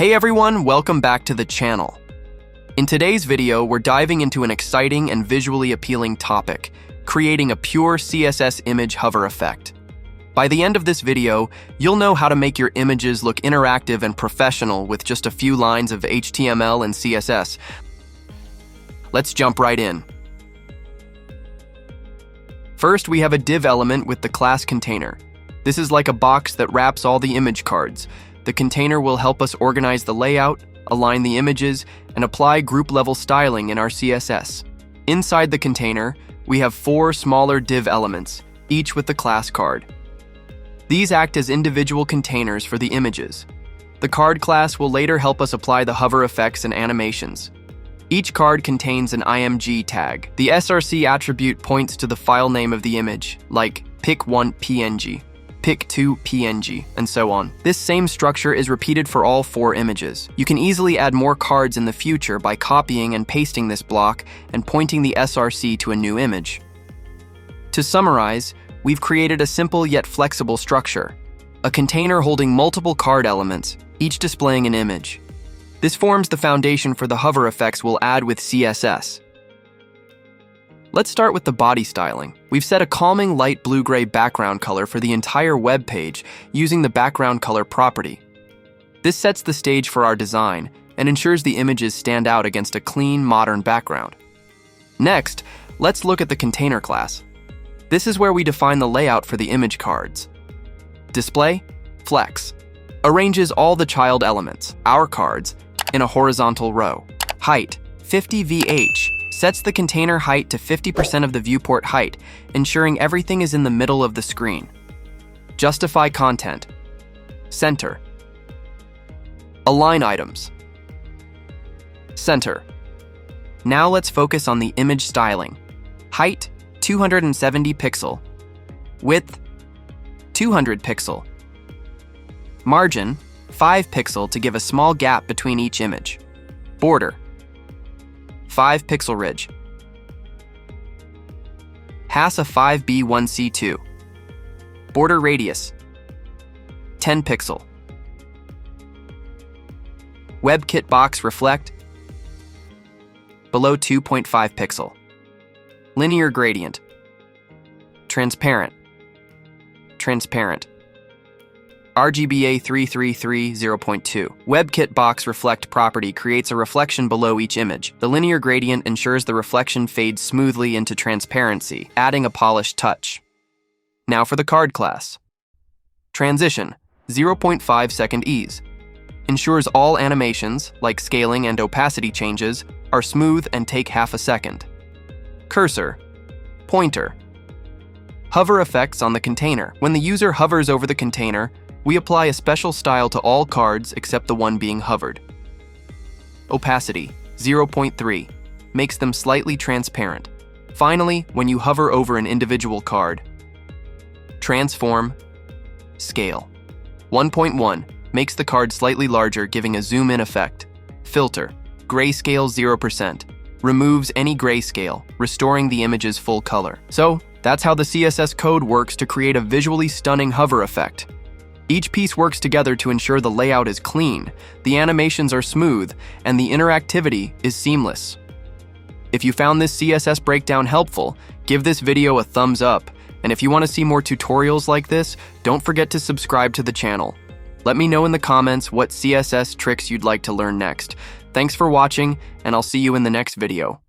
Hey everyone, welcome back to the channel. In today's video, we're diving into an exciting and visually appealing topic, creating a pure CSS image hover effect. By the end of this video, you'll know how to make your images look interactive and professional with just a few lines of HTML and CSS. Let's jump right in. First, we have a div element with the class container. This is like a box that wraps all the image cards. The container will help us organize the layout, align the images, and apply group-level styling in our CSS. Inside the container, we have 4 smaller div elements, each with the class card. These act as individual containers for the images. The card class will later help us apply the hover effects and animations. Each card contains an img tag. The src attribute points to the file name of the image, like pic1png. pic2png, and so on. This same structure is repeated for all 4 images. You can easily add more cards in the future by copying and pasting this block and pointing the src to a new image. To summarize, we've created a simple yet flexible structure, a container holding multiple card elements, each displaying an image. This forms the foundation for the hover effects we'll add with CSS. Let's start with the body styling. We've set a calming light blue-gray background color for the entire web page using the background color property. This sets the stage for our design and ensures the images stand out against a clean, modern background. Next, let's look at the container class. This is where we define the layout for the image cards. Display, flex, arranges all the child elements, our cards, in a horizontal row. Height, 50 VH, sets the container height to 50% of the viewport height, ensuring everything is in the middle of the screen. Justify content. Center. Align items. Center. Now let's focus on the image styling. Height, 270 pixel. Width, 200 pixel. Margin, 5 pixel to give a small gap between each image. Border, 5 pixel ridge. Has a 5B1C2. Border radius, 10 pixel. WebKit box reflect, below 2.5 pixel. Linear gradient, transparent, transparent. RGBA 333 0.2. WebKit box reflect property creates a reflection below each image. The linear gradient ensures the reflection fades smoothly into transparency, adding a polished touch. Now for the card class. Transition, 0.5 second ease. Ensures all animations, like scaling and opacity changes, are smooth and take half a second. Cursor, pointer. Hover effects on the container. When the user hovers over the container, we apply a special style to all cards except the one being hovered. Opacity, 0.3, makes them slightly transparent. Finally, when you hover over an individual card, transform, scale. 1.1, makes the card slightly larger, giving a zoom-in effect. Filter, grayscale 0%, removes any grayscale, restoring the image's full color. So, that's how the CSS code works to create a visually stunning hover effect. Each piece works together to ensure the layout is clean, the animations are smooth, and the interactivity is seamless. If you found this CSS breakdown helpful, give this video a thumbs up, and if you want to see more tutorials like this, don't forget to subscribe to the channel. Let me know in the comments what CSS tricks you'd like to learn next. Thanks for watching, and I'll see you in the next video.